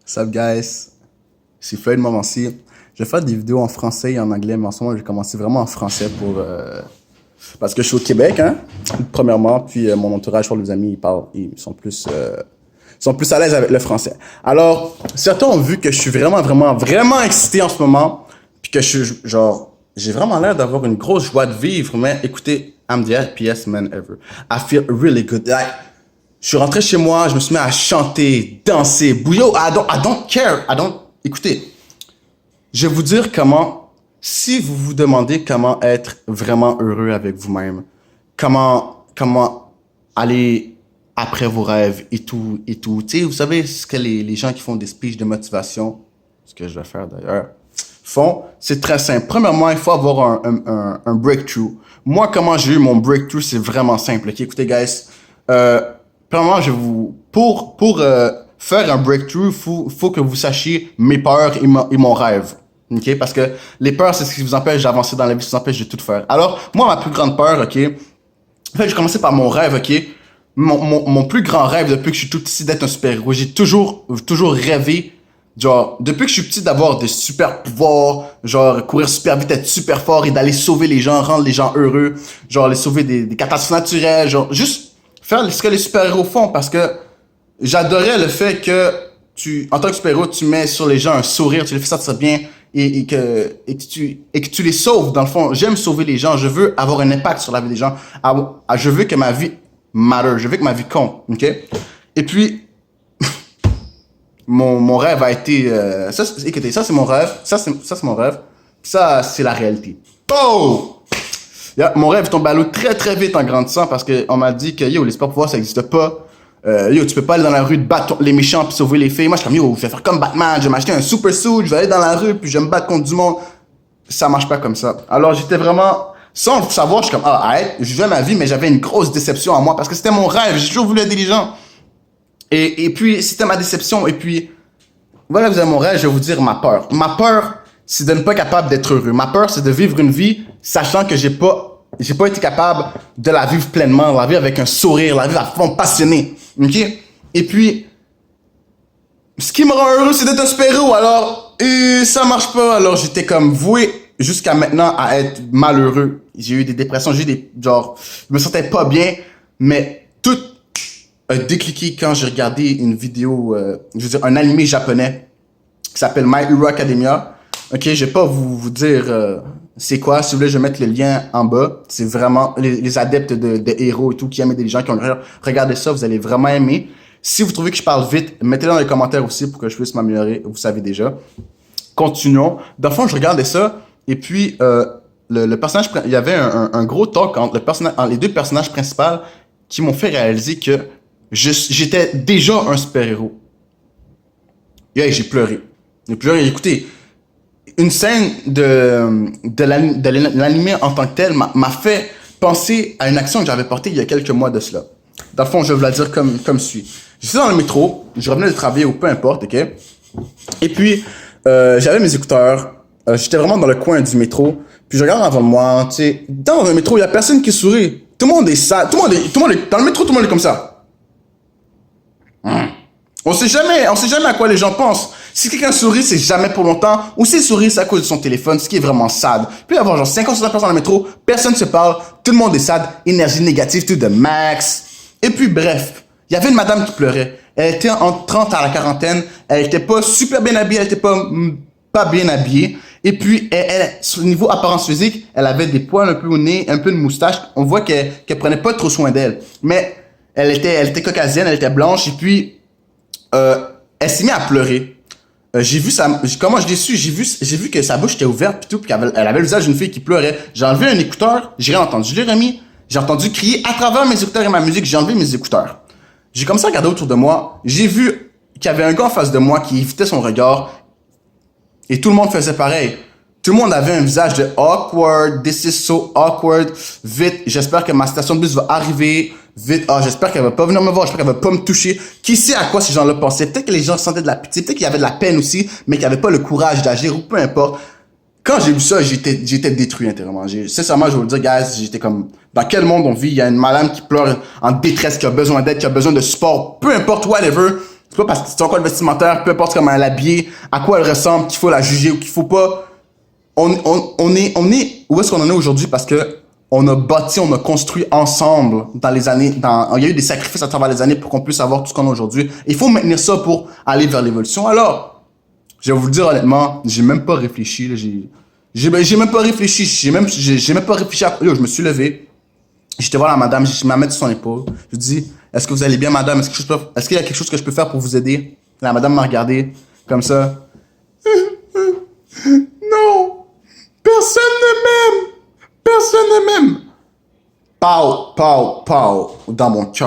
Sup guys, c'est Floyd Montmorency. Je vais faire des vidéos en français et en anglais, mais en ce moment, j'ai commencé vraiment en français parce que je suis au Québec, hein, premièrement, puis mon entourage, pour les amis, ils sont plus à l'aise avec le français. Alors, certains ont vu que je suis vraiment excité en ce moment, puis que j'ai vraiment l'air d'avoir une grosse joie de vivre, mais écoutez, I'm the happiest man ever. I feel really good. Je suis rentré chez moi, je me suis mis à chanter, danser, bouillot. I don't care. Écoutez, je vais vous dire si vous vous demandez comment être vraiment heureux avec vous-même, comment aller après vos rêves et tout. Tu sais, vous savez ce que les gens qui font des speeches de motivation, ce que je vais faire d'ailleurs, font, c'est très simple. Premièrement, il faut avoir un breakthrough. Moi, comment j'ai eu mon breakthrough, c'est vraiment simple. Okay? Écoutez, guys, premièrement, pour faire un breakthrough, faut que vous sachiez mes peurs et mon rêve. OK? Parce que les peurs, c'est ce qui vous empêche d'avancer dans la vie, ce qui vous empêche de tout faire. Alors, moi, ma plus grande peur, OK? En fait, j'ai commencé par mon rêve, OK? Mon plus grand rêve depuis que je suis tout petit d'être un super-héros. J'ai toujours rêvé, genre, depuis que je suis petit, d'avoir des super pouvoirs, genre, courir super vite, être super fort et d'aller sauver les gens, rendre les gens heureux, genre, les sauver des catastrophes naturelles, genre, juste faire ce que les super-héros font, parce que j'adorais le fait que en tant que super-héros, tu mets sur les gens un sourire, tu les fais sentir bien et que tu les sauves. Dans le fond, j'aime sauver les gens, je veux avoir un impact sur la vie des gens. Je veux que ma vie matter, je veux que ma vie compte, ok? Et puis, mon rêve a été... écoutez, ça c'est mon rêve, ça c'est mon rêve, ça c'est la réalité. Oh! Mon rêve est tombé à l'eau très très vite en grandissant parce qu'on m'a dit que les super pouvoirs ça n'existe pas. Tu peux pas aller dans la rue de battre les méchants puis sauver les filles. Moi je suis comme je vais faire comme Batman, je vais m'acheter un super suit, je vais aller dans la rue puis je vais me battre contre du monde. Ça marche pas comme ça. Alors j'étais vraiment, sans le savoir, je suis comme arrête, je vivais ma vie mais j'avais une grosse déception en moi parce que c'était mon rêve, j'ai toujours voulu aider les gens. Et puis c'était ma déception et puis voilà, vous avez mon rêve, je vais vous dire ma peur. Ma peur, c'est de ne pas être capable d'être heureux. Ma peur, c'est de vivre une vie sachant que j'ai pas été capable de la vivre pleinement, la vivre avec un sourire, la vivre à fond passionné. OK? Et puis, ce qui me rend heureux, c'est d'être un super-héros. Alors, ça marche pas. Alors, j'étais comme voué jusqu'à maintenant à être malheureux. J'ai eu des dépressions, je me sentais pas bien, mais tout a décliqué quand j'ai regardé une vidéo, un animé japonais qui s'appelle My Hero Academia. Ok, je vais pas vous dire c'est quoi. Si vous voulez, je vais mettre le lien en bas. C'est vraiment les adeptes de héros et tout qui aiment aider les gens qui ont regardé ça. Vous allez vraiment aimer. Si vous trouvez que je parle vite, mettez-le dans les commentaires aussi pour que je puisse m'améliorer. Vous savez déjà. Continuons. Dans le fond, je regardais ça et puis le personnage, il y avait un gros talk entre les deux personnages principaux qui m'ont fait réaliser que j'étais déjà un super-héros. Et j'ai pleuré. Écoutez, une scène de l'anime en tant que tel m'a fait penser à une action que j'avais portée il y a quelques mois de cela. Dans le fond, je vais vous la dire comme suit. J'étais dans le métro, je revenais de travailler ou peu importe, ok? Et puis, j'avais mes écouteurs, j'étais vraiment dans le coin du métro, puis je regarde avant moi, tu sais, dans le métro, il y a personne qui sourit. Tout le monde est sale, tout le monde est, dans le métro, tout le monde est comme ça. On sait jamais à quoi les gens pensent. Si quelqu'un sourit, c'est jamais pour longtemps. Ou s'il sourit, c'est à cause de son téléphone, ce qui est vraiment sad. Puis il y avoir genre 50 personnes dans le métro, personne se parle, tout le monde est sad, énergie négative, tout de max. Et puis bref, il y avait une madame qui pleurait. Elle était entre 30 à la quarantaine, elle était pas super bien habillée, elle était pas bien habillée. Et puis, sur le niveau apparence physique, elle avait des poils un peu au nez, un peu de moustache. On voit qu'elle prenait pas trop soin d'elle. Mais elle était caucasienne, elle était blanche, et puis elle s'est mise à pleurer. J'ai vu comment je l'ai su, j'ai vu que sa bouche était ouverte pis tout, puis elle avait le visage d'une fille qui pleurait. J'ai enlevé un écouteur, j'ai rien entendu, je l'ai remis, j'ai entendu crier à travers mes écouteurs et ma musique, j'ai enlevé mes écouteurs. J'ai commencé à regarder autour de moi, j'ai vu qu'il y avait un gars en face de moi qui évitait son regard, et tout le monde faisait pareil. Tout le monde avait un visage de awkward, this is so awkward, vite, j'espère que ma station de bus va arriver, vite, j'espère qu'elle va pas venir me voir, j'espère qu'elle va pas me toucher. Qui sait à quoi ces gens-là pensaient? Peut-être que les gens sentaient de la pitié, peut-être qu'il y avait de la peine aussi, mais qu'il n'y avait pas le courage d'agir ou peu importe. Quand j'ai vu ça, j'étais détruit intérieurement. Sincèrement, je vais vous le dire, guys, j'étais comme, dans quel monde on vit? Il y a une madame qui pleure en détresse, qui a besoin d'aide, qui a besoin de support, peu importe, whatever. C'est pas parce que c'est un code vestimentaire, peu importe comment elle est habillée, à quoi elle ressemble, qu'il faut la juger ou qu'il faut pas. On est où est-ce qu'on en est aujourd'hui parce que on a bâti, on a construit ensemble dans les années, il y a eu des sacrifices à travers les années pour qu'on puisse avoir tout ce qu'on a aujourd'hui. Il faut maintenir ça pour aller vers l'évolution. Alors, je vais vous le dire honnêtement, j'ai même pas réfléchi, là, j'ai même pas réfléchi, j'ai même pas réfléchi à, yo, je me suis levé, j'étais voir la madame, je m'ai mis sur son épaule, je dis, est-ce que vous allez bien madame, est-ce qu'il y a quelque chose que je peux faire pour vous aider? La madame m'a regardé, comme ça. Non! Personne ne m'aime! Personne ne m'aime! Pow, pow, pow, dans mon cœur.